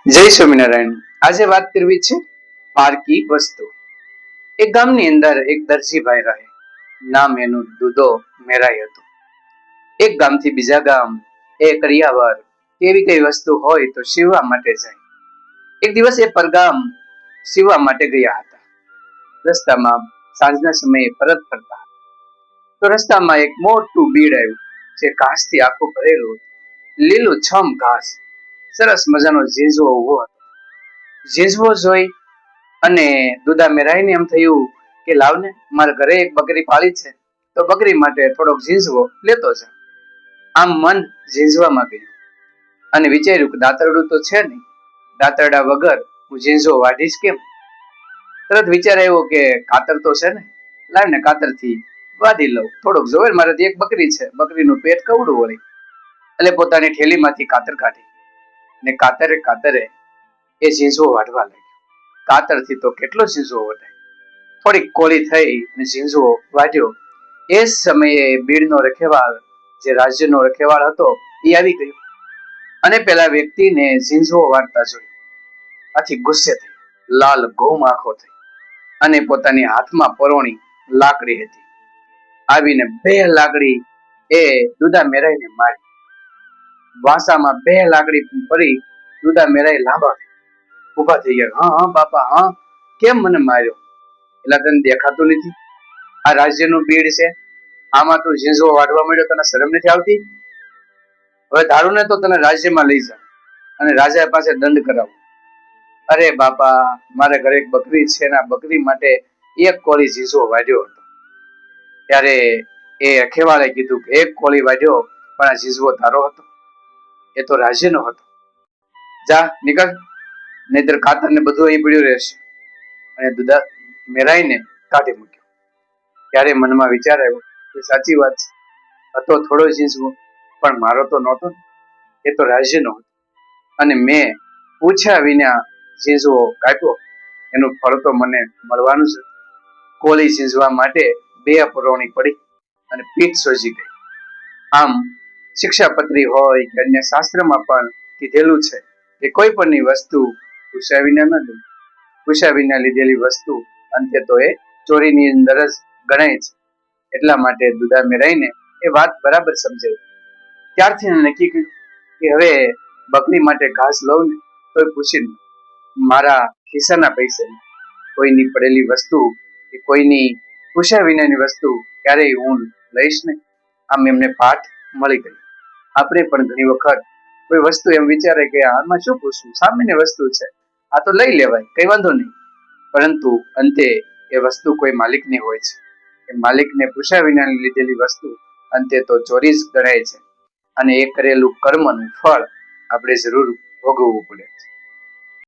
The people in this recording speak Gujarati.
જય સ્વામિનારાયણ। આજે વાત કરવી છે પારકી વસ્તુ। એક ગામની અંદર એક દરજીભાઈ રહે, નામ એનું દુધો મેરાઈ હતું। એક ગામથી બીજા ગામ એ કરિયાવર કેવી કઈ વસ્તુ હોય તો સીવવા માટે જાય। એક દિવસ એ પરગામ સીવવા માટે ગયા હતા। રસ્તામાં સાંજના સમયે પરત ફરતા તો રસ્તામાં એક મોટું બીડ આવ્યું, જે ઘાસથી આખું ભરેલું હતું। લીલું છમ ઘાસ, સરસ મજાનો ઝીંઝવો ઉભો હતો। ઝીંઝવો જોઈ અને દુધા મેરાઈને એમ થયું કે લાવને, મારા ઘરે એક બકરી પાળી છે તો બકરી માટે થોડોક ઝીંઝવો લેતો જા। આમ મન ઝીંઝવામાં ગયું અને વિચાર્યું કે દાંતરડું તો છે નહીં, દાંતરડા વગર હું ઝીંઝવો વાઢીશ કેમ? તરત વિચાર આવ્યો કે કાતર તો છે ને, લાવને કાતરથી વાઢી લઉં, થોડોક જોવે મારાથી એક બકરી છે, બકરીનું પેટ કવડું વળી। એટલે પોતાની થેલીમાંથી કાતર કાઢી ને કાતરે એ ઝીંઝવો વાઢવા લાગ્યો। કાતરથી તો કેટલો ઝીંઝવો વઢાય। થોડીક કોળી થઈ અને ઝીંઝવો વાઢ્યો। એ સમયે બીડનો રખેવાળ, જે રાજ્યનો રખેવાળ હતો, એ આવી ગયો અને પેલા વ્યક્તિને ઝીંઝવો વાળતા જોયો। આથી ગુસ્સે થયો, લાલ ઘૂમ આંખો થઈ અને પોતાની હાથમાં પરોણી લાકડી હતી, આવીને બે લાકડી એ દુધા મેરાઈને મારી। વાસામાં બે લાકડી પડી, દુધા મેરાઈ લાંબા ઉભા થઈ ગયા। હા હા બાપા, હા કેમ મને માર્યો? એટલે તને દેખાતું નથી આ રાજ્યનું બીડ છે, આમાં તું ઝીંઝવો વાઢવા મળ્યો, તને શરમ નથી આવતી? હવે ધારું ને તો તને રાજ્યમાં લઈ જા અને રાજા પાસે દંડ કરાવું। અરે બાપા, મારે ઘરે એક બકરી છે ને, બકરી માટે એક કોળી ઝીંઝવો વાઢ્યો હતો। ત્યારે એ રખેવાળે કીધું કે એક કોળી વાઢ્યો, પણ આ ઝીંઝવો તારો હતો? એ તો રાજ્યનો હતો, જા નીકળ, નહીતર કાતર ને બધું અહીં પડ્યું રહેશે। અને દુધા મેરાઈને કાઢી મૂક્યો। ત્યારે મનમાં વિચાર આવ્યો કે સાચી વાત છે, હતો થોડો ઝીંઝવો, પણ મારો તો નહોતો ને, એ તો રાજ્યનો હતો અને મેં પૂછ્યા વિના ઝીંઝવો કાપ્યો, એનું ફળ તો મને મળવાનું છે। કોળી ઝીંઝવા માટે બે પરોણી પડી અને પીઠ સોજી ગઈ। આમ શિક્ષાપત્રી હોય કે અન્ય શાસ્ત્રમાં પણ કીધેલું છે કે કોઈ પણની વસ્તુ પૂછ્યા વિના ન લેવી। પૂછ્યા વિના લીધેલી વસ્તુ અંતે તો એ ચોરીની અંદર જ ગણાય છે। એટલા માટે દુધા મેરાઈને એ વાત બરાબર સમજાઈ। ત્યારથી નક્કી કર્યું કે હવે બકરી માટે ઘાસ લઉં ને તોય પૂછીને, મારા ખિસ્સાના પૈસે કોઈની પડેલી વસ્તુ કે કોઈની પૂછ્યા વિનાની વસ્તુ ક્યારેય હું લઈશ નહીં। આમ એમને પાઠ મળી ગયો। આપણે પણ ઘણી વખત કોઈ વસ્તુ એમ વિચારે કે આમાં શું પૂછવું, સામાન્ય વસ્તુ છે, આ તો લઈ લેવાય, કઈ વાંધો નહીં, પરંતુ અંતે એ વસ્તુ કોઈ માલિકની હોય છે। એ માલિકને પૂછ્યા વિનાની લીધેલી વસ્તુ અંતે તો ચોરી જ ગણાય છે અને એ કરેલું કર્મનું ફળ આપણે જરૂર ભોગવવું પડે છે।